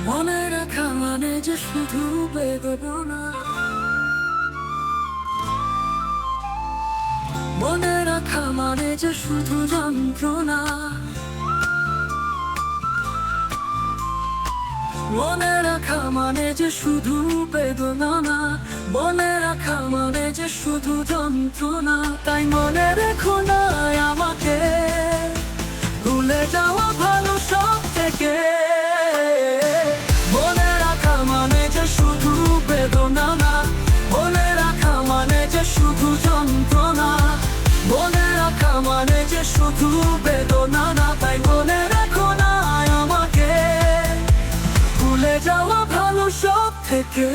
মনে রাখা মানে যে শুধু বেদনা, মনে রাখা মানে যে শুধু যন্ত্রণা, মনে রাখা মানে যে শুধু বেদনা না, মনে রাখা মানে যে শুধু যন্ত্রণা। তাই মনে রেখো না আমাকে, ভুলে যাওয়া ভালো সব থেকে। মনে রাখা মানে যে শুধু বেদনা না, মনে রাখা মানে যে শুধু যন্ত্রণা, মনে রাখা মানে যে শুধু বেদনা না। তাই মনে রেখো না আমাকে, ভুলে যাওয়া ভালো সব থেকে।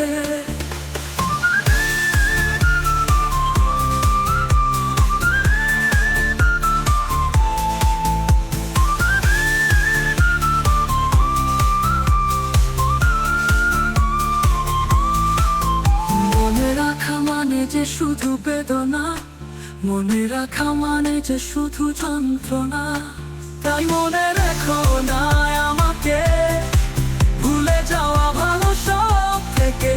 মনে রাখা মানে যে শুধু বেদনা, মনে রাখা মানে যে শুধু যন্ত্রণা। তাই মনে রেখো না আমাকে, ভুলে যাওয়া ভালো সব থেকে।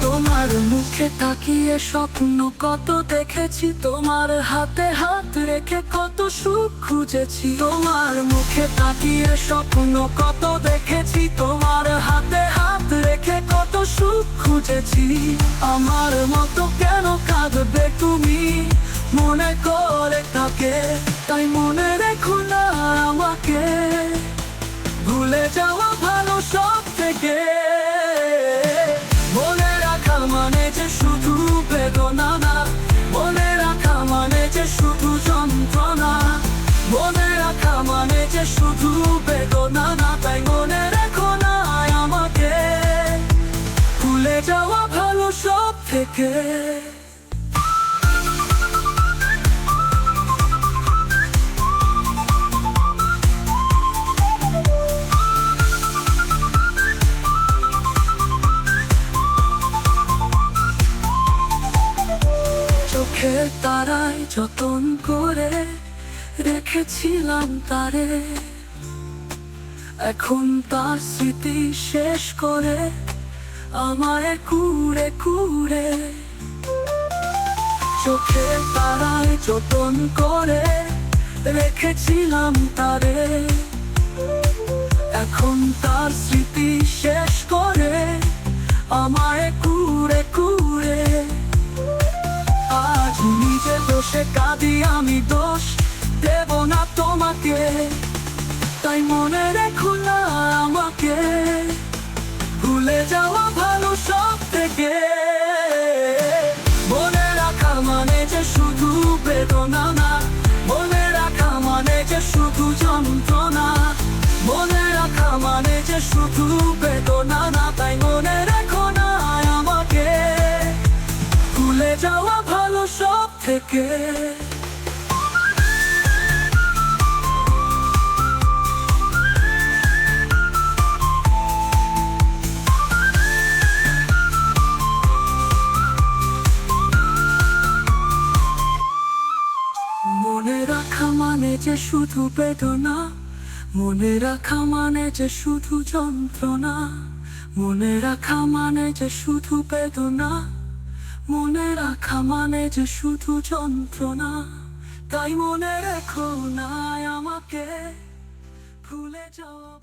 তোমার মুখে তাকিয়ে স্বপ্ন কত দেখেছি, তোমার হাতে হাত রেখে কত সুখ খুঁজেছি। তোমার মুখে তাকিয়ে স্বপ্ন কত দেখেছি, তোমার হাতে হাত রেখে কত সুখ খুঁজেছি। আমার মতো কেন কাঁদবে তুমি মনে করে তাকে? তাই মনে রেখো না আমাকে, ভুলে যাওয়া ভালো সব থেকে। মনে রাখা মানে যে শুধু বেদনা না, মনে রাখা মানে যে শুধু যন্ত্রণা, মনে রাখা মানে যে শুধু বেদনা না। তাই মনে রেখো না আমাকে, ভুলে যাওয়া ভালো সব থেকে। চোখের তারায় যতন করে রেখেছিলাম তারে, এখন তার স্মৃতি শেষ করে আমায় কুড়ে কুড়ে। চোখের তারায় যতন করে রেখেছিলাম তারে, এখন তার স্মৃতি শেষ করে আমায় কুড়ে কুড়ে। আজ নিজে দোষে কাঁদি আমি, দোষ দেব না তোমাকে। তাই মনে রেখো না আমাকে, ভুলে যাওয়া ভালো সব থেকে। মনে রাখা মানে যে শুধু বেদনা না, মনে রাখা মানে যে শুধু যন্ত্রণা, মনে রাখা মানে যে শুধু বেদনা না। তাই মনে রেখো না আমাকে, ভুলে যাওয়া ভালো সব থেকে। মনে রাখা মানে যে শুধু বেদনা, মনে রাখা মানে যে শুধু যন্ত্রণা, মনে রাখা মানে যে শুধু বেদনা, মনে রাখা মানে যে শুধু যন্ত্রণা। তাই মনে রেখো না আমাকে, ভুলে যাওয়া